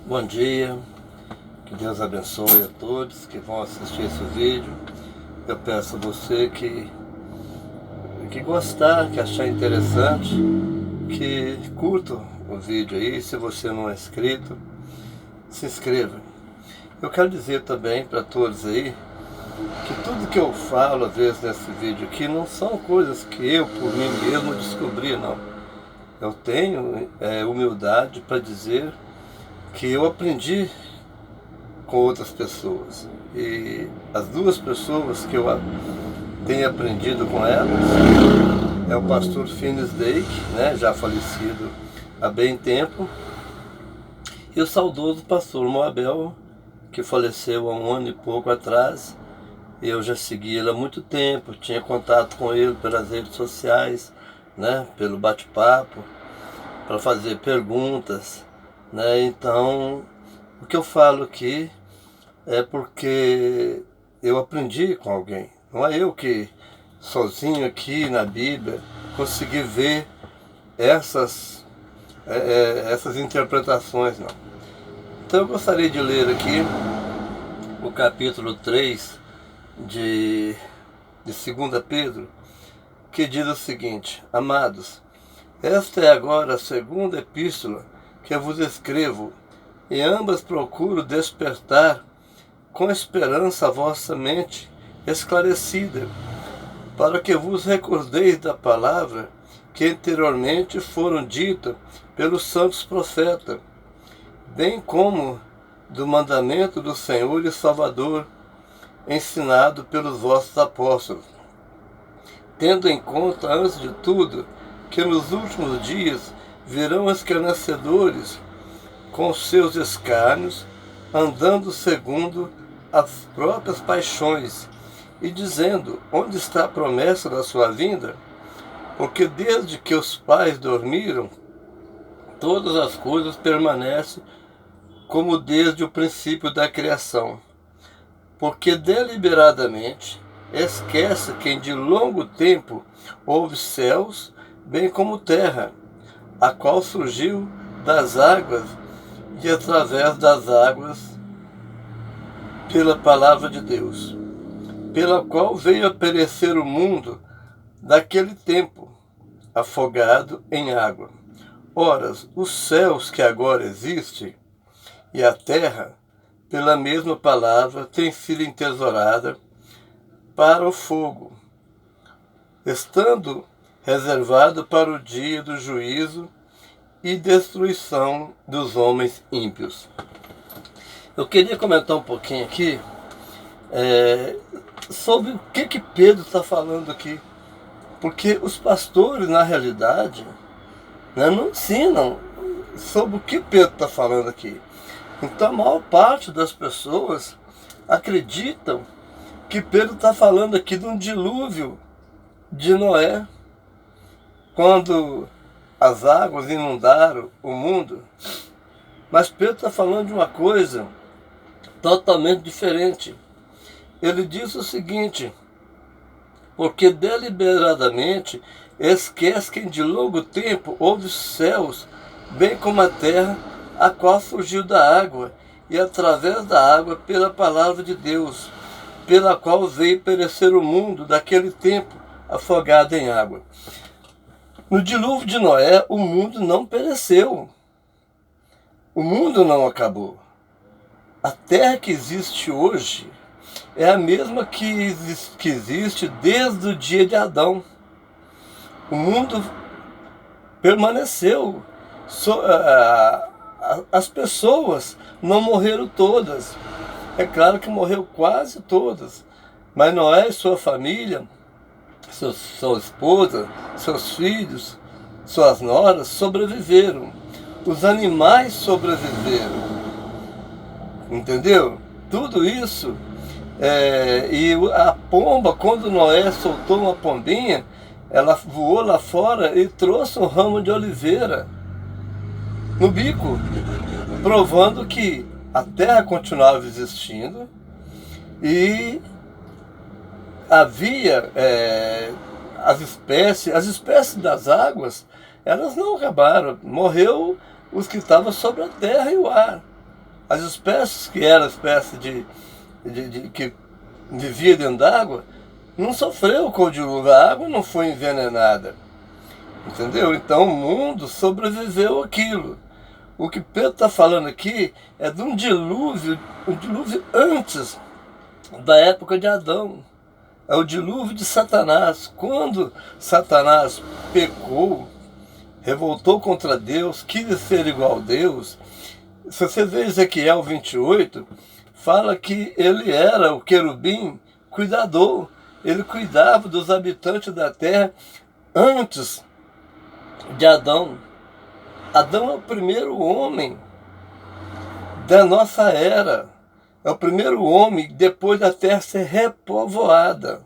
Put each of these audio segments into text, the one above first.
Bom dia, que Deus abençoe a todos que vão assistir esse vídeo. Eu peço a você que gostar, que achar interessante, que curta o vídeo aí. Se você não é inscrito, se inscreva. Eu quero dizer também para todos aí que tudo que eu falo às vezes nesse vídeo aqui não são coisas que eu por mim mesmo descobri, não. Eu tenho humildade para dizer que eu aprendi com outras pessoas, e as duas pessoas que eu tenho aprendido com elas é o pastor Finis Dake, né, já falecido há bem tempo, e o saudoso pastor Moabel, que faleceu há um ano e pouco atrás. Eu já segui ele há muito tempo, tinha contato com ele pelas redes sociais, né, pelo bate-papo, para fazer perguntas, né? Então, o que eu falo aqui é porque eu aprendi com alguém. Não é eu que, sozinho aqui na Bíblia, consegui ver essas interpretações, não. Então eu gostaria de ler aqui o capítulo 3 de 2 Pedro, que diz o seguinte: Amados, esta é agora a segunda epístola que eu vos escrevo, e ambas procuro despertar com esperança a vossa mente esclarecida, para que vos recordeis da palavra que anteriormente foram dita pelos santos profetas, bem como do mandamento do Senhor e Salvador, ensinado pelos vossos apóstolos, tendo em conta, antes de tudo, que nos últimos dias virão escarnecedores com seus escárnios, andando segundo as próprias paixões, e dizendo: onde está a promessa da sua vinda? Porque desde que os pais dormiram, todas as coisas permanecem como desde o princípio da criação. Porque deliberadamente esquece quem de longo tempo houve céus, bem como terra, a qual surgiu das águas e através das águas pela palavra de Deus, pela qual veio a perecer o mundo daquele tempo, afogado em água. Ora, os céus que agora existem e a terra, pela mesma palavra, têm sido entesourada para o fogo, estando reservado para o dia do juízo e destruição dos homens ímpios. Eu queria comentar um pouquinho aqui sobre o que Pedro está falando aqui, porque os pastores, na realidade, né, não ensinam sobre o que Pedro está falando aqui. Então a maior parte das pessoas acreditam que Pedro está falando aqui de um dilúvio de Noé, quando as águas inundaram o mundo. Mas Pedro está falando de uma coisa totalmente diferente. Ele diz o seguinte: porque deliberadamente esquece que de longo tempo houve céus, bem como a terra, a qual surgiu da água, e através da água pela palavra de Deus, pela qual veio perecer o mundo daquele tempo, afogado em água. No dilúvio de Noé, o mundo não pereceu. O mundo não acabou. A terra que existe hoje é a mesma que existe desde o dia de Adão. O mundo permaneceu. As pessoas não morreram todas. É claro que morreu quase todas. Mas Noé e sua família, sua esposa, seus filhos, suas noras sobreviveram. Os animais sobreviveram. Entendeu? Tudo isso. E a pomba, quando Noé soltou uma pombinha, ela voou lá fora e trouxe um ramo de oliveira no bico, provando que a terra continuava existindo e havia as espécies das águas, elas não acabaram, morreu os que estavam sobre a terra e o ar. As espécies que eram espécie que vivia dentro d'água, não sofreu com o dilúvio, a água não foi envenenada, entendeu? Então o mundo sobreviveu aquilo. O que Pedro está falando aqui é de um dilúvio antes da época de Adão. É o dilúvio de Satanás. Quando Satanás pecou, revoltou contra Deus, quis ser igual a Deus. Se você vê Ezequiel 28, fala que ele era o querubim cuidador. Ele cuidava dos habitantes da terra antes de Adão. Adão é o primeiro homem da nossa era. É o primeiro homem depois da terra ser repovoada.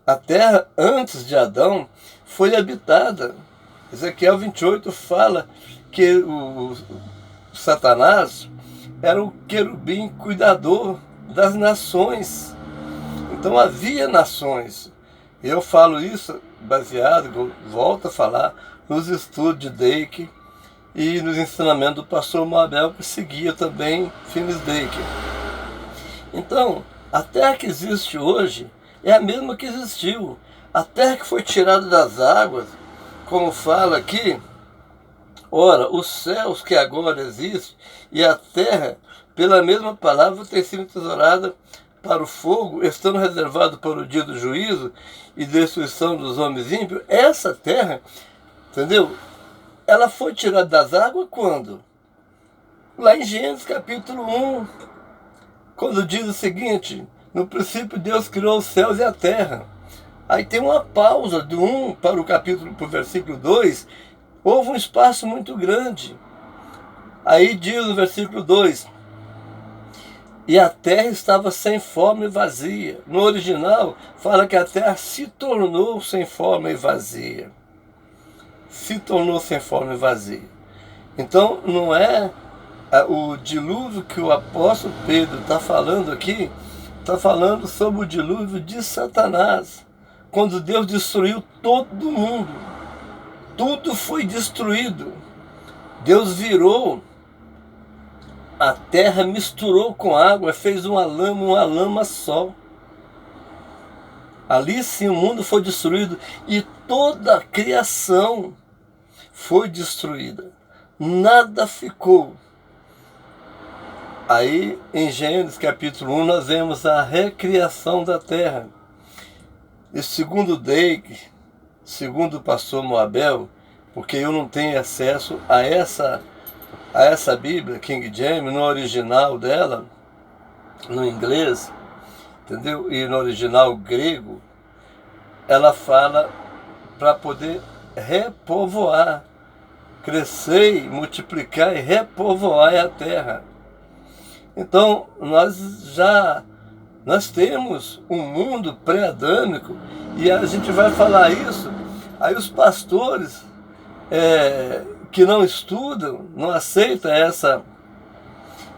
A terra antes de Adão foi habitada. Ezequiel 28 fala que o Satanás era o querubim cuidador das nações. Então havia nações. Eu falo isso baseado, volto a falar, nos estudos de Dake e nos ensinamentos do pastor Moabel, que seguia também Finis Dake. Então, a terra que existe hoje é a mesma que existiu. A terra que foi tirada das águas, como fala aqui, ora, os céus que agora existem e a terra, pela mesma palavra, tem sido tesourada para o fogo, estando reservado para o dia do juízo e destruição dos homens ímpios. Essa terra, entendeu? Ela foi tirada das águas quando? Lá em Gênesis capítulo 1, quando diz o seguinte: no princípio Deus criou os céus e a terra. Aí tem uma pausa do 1 para o versículo 2, houve um espaço muito grande. Aí diz no versículo 2, e a terra estava sem forma e vazia. No original fala que a terra se tornou sem forma e vazia. Se tornou sem forma e vazia. Então não é o dilúvio que o apóstolo Pedro está falando aqui, está falando sobre o dilúvio de Satanás, quando Deus destruiu todo mundo. Tudo foi destruído. Deus virou a terra, misturou com água, fez uma lama só. Ali sim o mundo foi destruído e toda a criação foi destruída. Nada ficou. Aí em Gênesis capítulo 1 nós vemos a recriação da terra. E segundo Dake, segundo o pastor Moabel, porque eu não tenho acesso a essa Bíblia, King James, no original dela, no inglês, entendeu? E no original grego, ela fala para poder repovoar, crescer, multiplicar e repovoar a terra. Então, nós temos um mundo pré-adâmico e a gente vai falar isso, aí os pastores que não estudam, não aceitam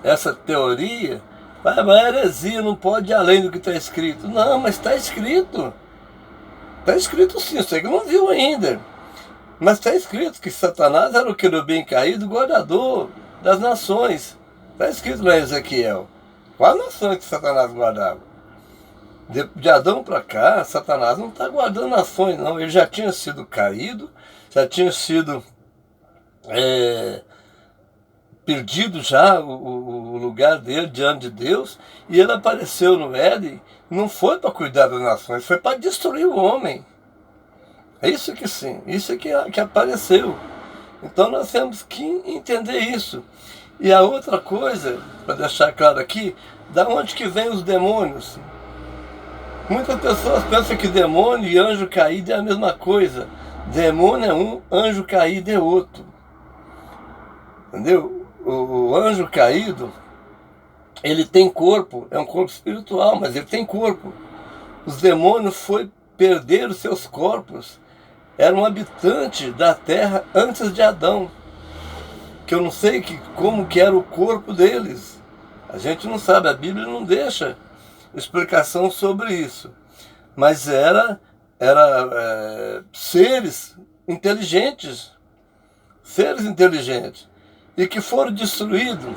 essa teoria, vai heresia, não pode ir além do que está escrito. Não, mas está escrito. Está escrito sim, você que não viu ainda. Mas está escrito que Satanás era o querubim caído, guardador das nações. Está escrito lá em Ezequiel. Quais nações que Satanás guardava? De Adão para cá, Satanás não está guardando nações, não. Ele já tinha sido caído, já tinha sido perdido já o lugar dele diante de Deus, e ele apareceu no Éden, não foi para cuidar das nações, foi para destruir o homem. É isso que sim, isso que apareceu. Então nós temos que entender isso. E a outra coisa, para deixar claro aqui, da onde que vem os demônios? Muitas pessoas pensam que demônio e anjo caído é a mesma coisa. Demônio é um, anjo caído é outro. Entendeu? O anjo caído, ele tem corpo, é um corpo espiritual, mas ele tem corpo. Os demônios perderam seus corpos, eram habitantes da terra antes de Adão. Que eu não sei como que era o corpo deles. A gente não sabe, a Bíblia não deixa explicação sobre isso. mas era seres inteligentes, e que foram destruídos.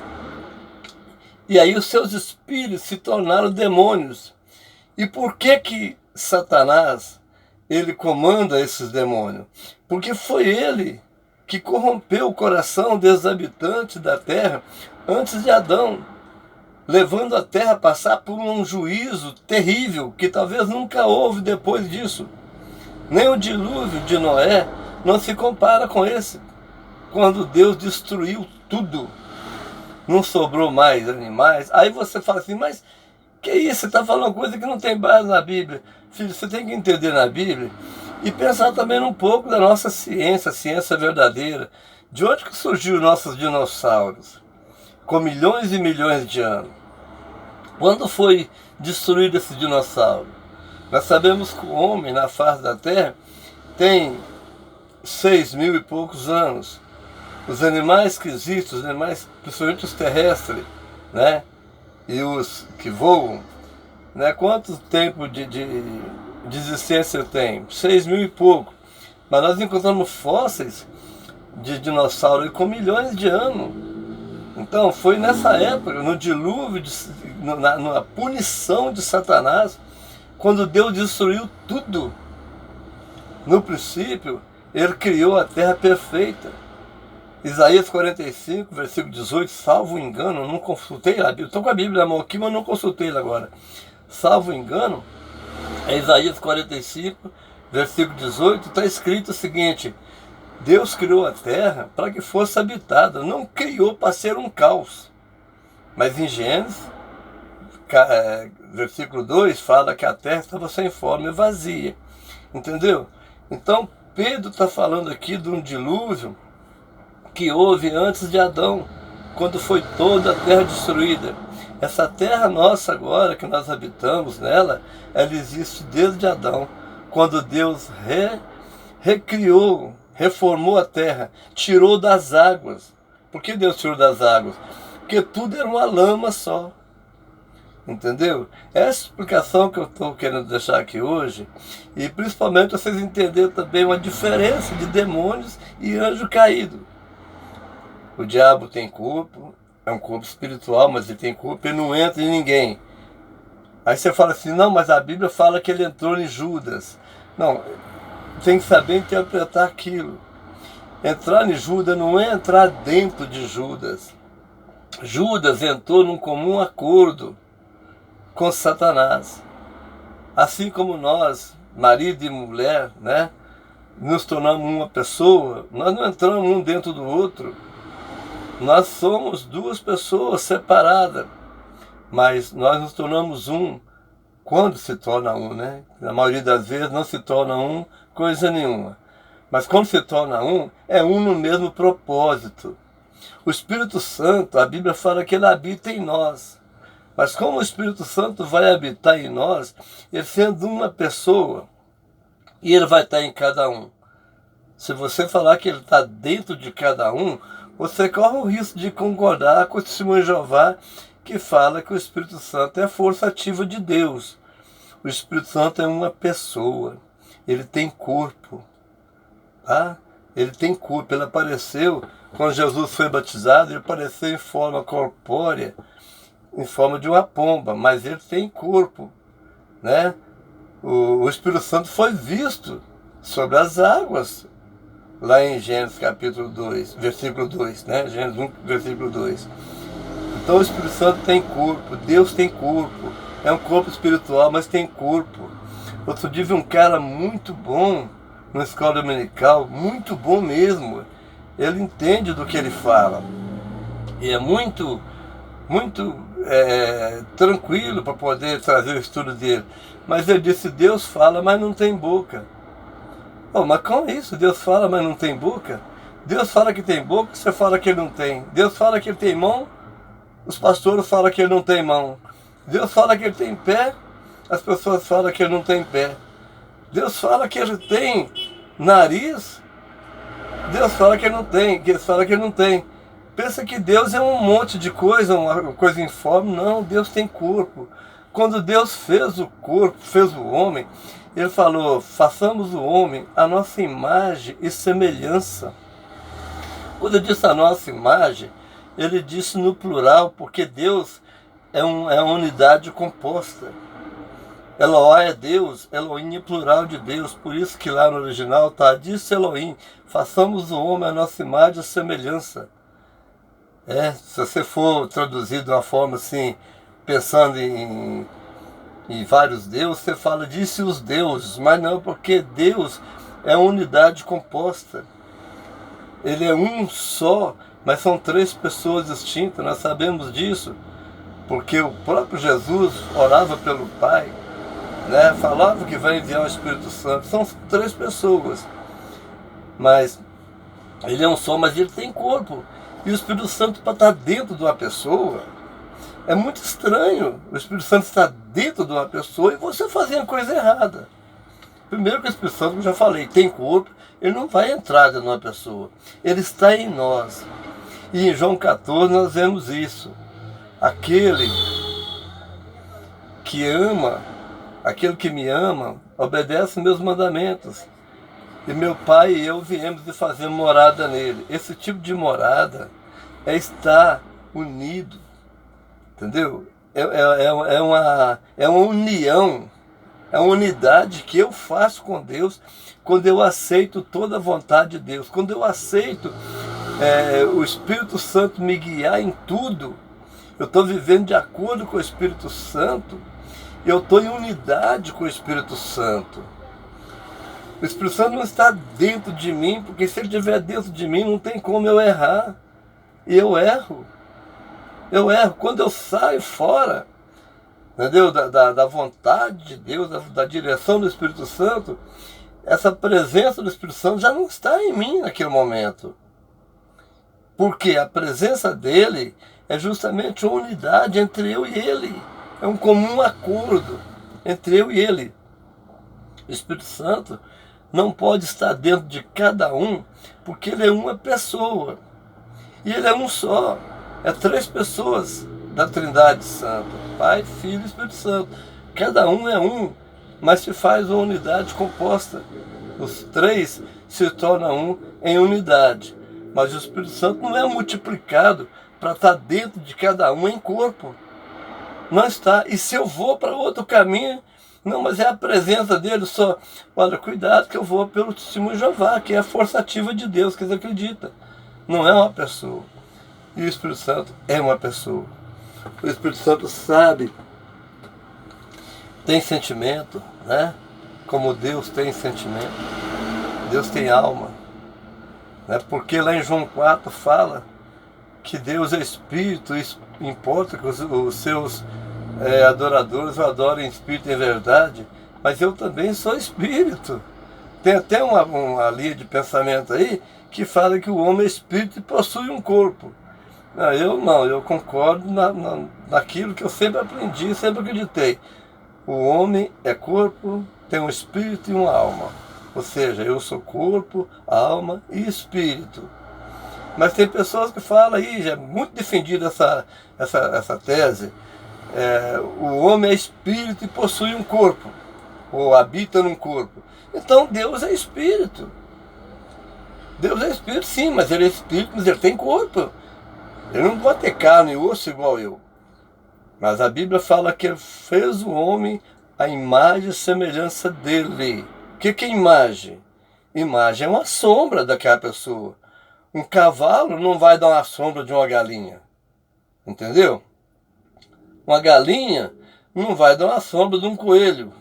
E aí os seus espíritos se tornaram demônios. E por que Satanás, ele comanda esses demônios? Porque foi ele que corrompeu o coração dos habitantes da terra antes de Adão, levando a terra a passar por um juízo terrível que talvez nunca houve depois disso. Nem o dilúvio de Noé não se compara com esse, quando Deus destruiu tudo. Não sobrou mais animais. Aí você fala assim, mas que isso? Você está falando coisa que não tem base na Bíblia. Filho, você tem que entender na Bíblia e pensar também um pouco da nossa ciência, a ciência verdadeira. De onde que surgiu nossos dinossauros? Com milhões e milhões de anos. Quando foi destruído esse dinossauro? Nós sabemos que o homem na face da Terra tem 6.000 e poucos anos. Os animais que existem, os animais, principalmente os terrestres, né? E os que voam, né? Quanto tempo de existência tem? 6.000 e pouco. Mas nós encontramos fósseis de dinossauro com milhões de anos. Então foi nessa época, no dilúvio, na punição de Satanás, quando Deus destruiu tudo. No princípio, ele criou a terra perfeita. Isaías 45, versículo 18, salvo engano, não consultei a Bíblia, estou com a Bíblia na mão aqui, mas não consultei ela agora. Salvo engano, é Isaías 45, versículo 18, está escrito o seguinte: Deus criou a terra para que fosse habitada, não criou para ser um caos. Mas em Gênesis, versículo 2, fala que a terra estava sem forma e vazia. Entendeu? Então, Pedro está falando aqui de um dilúvio que houve antes de Adão, quando foi toda a terra destruída. Essa terra nossa agora, que nós habitamos nela, ela existe desde Adão, quando Deus recriou, reformou a terra, tirou das águas. Por que Deus tirou das águas? Porque tudo era uma lama só. Entendeu? Essa explicação que eu estou querendo deixar aqui hoje, e principalmente vocês entenderem também uma diferença de demônios e anjo caído. O diabo tem corpo, é um corpo espiritual, mas ele tem corpo e não entra em ninguém. Aí você fala assim, não, mas a Bíblia fala que ele entrou em Judas. Não, tem que saber interpretar aquilo. Entrar em Judas não é entrar dentro de Judas. Judas entrou num comum acordo com Satanás. Assim como nós, marido e mulher, né, nos tornamos uma pessoa, nós não entramos um dentro do outro. Nós somos duas pessoas separadas, mas nós nos tornamos um quando se torna um, né? Na maioria das vezes não se torna um coisa nenhuma. Mas quando se torna um, é um no mesmo propósito. O Espírito Santo, a Bíblia fala que ele habita em nós. Mas como o Espírito Santo vai habitar em nós, ele sendo uma pessoa, e ele vai estar em cada um. Se você falar que ele está dentro de cada um, você corre o risco de concordar com o testemunho de Jeová, que fala que o Espírito Santo é a força ativa de Deus. O Espírito Santo é uma pessoa, ele tem corpo, tá? Ele tem corpo, ele apareceu, quando Jesus foi batizado, ele apareceu em forma corpórea, em forma de uma pomba, mas ele tem corpo, né? O Espírito Santo foi visto sobre as águas, lá em Gênesis capítulo 2, versículo 2, né? Gênesis 1, versículo 2. Então o Espírito Santo tem corpo, Deus tem corpo, é um corpo espiritual, mas tem corpo. Outro dia vi um cara muito bom na escola dominical, muito bom mesmo. Ele entende do que ele fala. E é muito tranquilo para poder trazer o estudo dele. Mas ele disse, Deus fala, mas não tem boca. Oh, mas como é isso? Deus fala, mas não tem boca? Deus fala que tem boca, você fala que ele não tem. Deus fala que ele tem mão, os pastores falam que ele não tem mão. Deus fala que ele tem pé, as pessoas falam que ele não tem pé. Deus fala que ele tem nariz, Deus fala que ele não tem, que eles falam que ele não tem. Pensa que Deus é um monte de coisa, uma coisa informe. Não, Deus tem corpo. Quando Deus fez o corpo, fez o homem, ele falou, façamos o homem a nossa imagem e semelhança. Quando ele disse a nossa imagem, ele disse no plural, porque Deus é uma unidade composta. Eloá é Deus, Elohim é plural de Deus, por isso que lá no original está, disse Elohim, façamos o homem a nossa imagem e semelhança. Se você for traduzir de uma forma assim, pensando em vários deuses, você fala, disse os deuses, mas não, porque Deus é uma unidade composta. Ele é um só, mas são três pessoas distintas, nós sabemos disso, porque o próprio Jesus orava pelo Pai, né? Falava que vai enviar o Espírito Santo, são três pessoas, mas ele é um só, mas ele tem corpo, e o Espírito Santo para estar dentro de uma pessoa, é muito estranho, o Espírito Santo está dentro de uma pessoa e você fazendo coisa errada. Primeiro que o Espírito Santo, como eu já falei, tem corpo, ele não vai entrar dentro de uma pessoa, ele está em nós. E em João 14 nós vemos isso. Aquele que ama, aquele que me ama, obedece meus mandamentos. E meu Pai e eu viemos de fazer morada nele. Esse tipo de morada é estar unido, entendeu? É uma união, é uma unidade que eu faço com Deus quando eu aceito toda a vontade de Deus, quando eu aceito o Espírito Santo me guiar em tudo. Eu estou vivendo de acordo com o Espírito Santo, eu estou em unidade com o Espírito Santo. O Espírito Santo não está dentro de mim, porque se ele estiver dentro de mim, não tem como eu errar. E eu erro. Eu erro. Quando eu saio fora, entendeu? Da vontade de Deus, da direção do Espírito Santo, essa presença do Espírito Santo já não está em mim naquele momento. Porque a presença dele é justamente uma unidade entre eu e ele. É um comum acordo entre eu e ele. O Espírito Santo não pode estar dentro de cada um, porque ele é uma pessoa. E ele é um só. É três pessoas da Trindade Santa. Pai, Filho e Espírito Santo. Cada um é um, mas se faz uma unidade composta. Os três se tornam um em unidade. Mas o Espírito Santo não é multiplicado para estar dentro de cada um em corpo. Não está. E se eu vou para outro caminho, não, mas é a presença dele só. Olha, cuidado que eu vou pelo testemunho de Jeová, que é a força ativa de Deus, que eles acreditam. Não é uma pessoa. E o Espírito Santo é uma pessoa. O Espírito Santo sabe, tem sentimento, né? Como Deus tem sentimento. Deus tem alma. Né? Porque lá em João 4 fala que Deus é Espírito, e importa que os seus adoradores o adorem em Espírito e em verdade, mas eu também sou Espírito. Tem até uma linha de pensamento aí que fala que o homem é Espírito e possui um corpo. Eu concordo naquilo que eu sempre aprendi, sempre acreditei. O homem é corpo, tem um espírito e uma alma. Ou seja, eu sou corpo, alma e espírito. Mas tem pessoas que falam aí, já é muito defendida essa tese, o homem é espírito e possui um corpo, ou habita num corpo. Então Deus é espírito. Deus é espírito sim, mas ele é espírito, mas ele tem corpo. Ele não pode ter carne e osso igual eu. Mas a Bíblia fala que ele fez o homem a imagem e semelhança dele. O que é imagem? Imagem é uma sombra daquela pessoa. Um cavalo não vai dar uma sombra de uma galinha. Entendeu? Uma galinha não vai dar uma sombra de um coelho.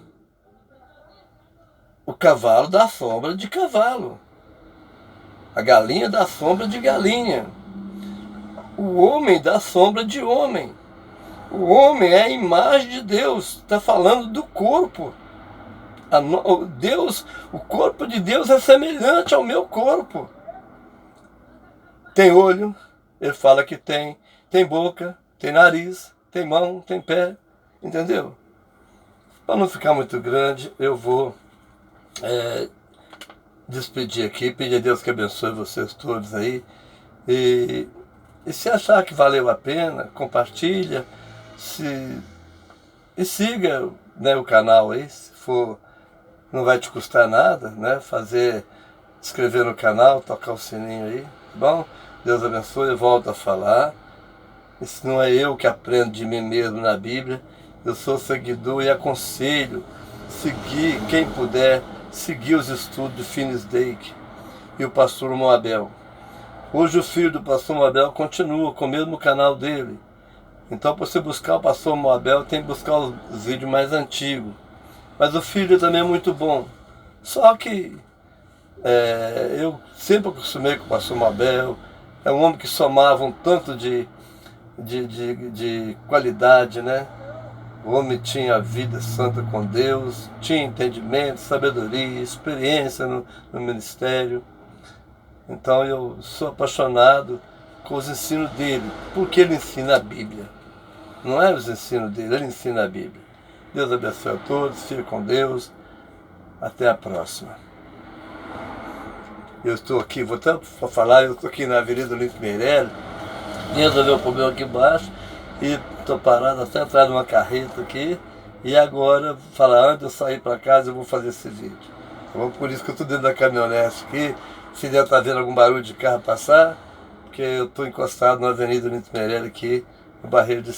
O cavalo dá sombra de cavalo. A galinha dá sombra de galinha. O homem dá sombra de homem. O homem é a imagem de Deus. Está falando do corpo. O corpo de Deus é semelhante ao meu corpo. Tem olho, ele fala que tem. Tem boca, tem nariz, tem mão, tem pé. Entendeu? Para não ficar muito grande, eu vou despedir aqui. Pedir a Deus que abençoe vocês todos aí. E se achar que valeu a pena, compartilha. E siga, né, o canal aí, se for, não vai te custar nada, né? Inscrever no canal, tocar o sininho aí, tá bom? Deus abençoe, eu volto a falar. Isso não é eu que aprendo de mim mesmo na Bíblia. Eu sou seguidor e aconselho seguir, quem puder, seguir os estudos de Finis Dake e o pastor Moabel. Hoje o filho do pastor Moabel continua com o mesmo canal dele. Então, para você buscar o pastor Moabel, tem que buscar os vídeos mais antigos. Mas o filho também é muito bom. Só que eu sempre acostumei com o pastor Moabel. É um homem que somava um tanto de qualidade, né? O homem tinha vida santa com Deus, tinha entendimento, sabedoria, experiência no ministério. Então eu sou apaixonado com os ensinos dele, porque ele ensina a Bíblia. Não é os ensinos dele, ele ensina a Bíblia. Deus abençoe a todos, fique com Deus. Até a próxima. Eu estou aqui, vou até falar, eu estou aqui na Avenida Olímpio Meirelles, resolvi o problema aqui embaixo e estou parado até atrás de uma carreta aqui. E agora, falar, antes de eu sair para casa, eu vou fazer esse vídeo. Então, por isso que eu estou dentro da caminhonete aqui. Se deve estar vendo algum barulho de carro passar, porque eu estou encostado na Avenida Olímpio Meirelles aqui, no Barreiro de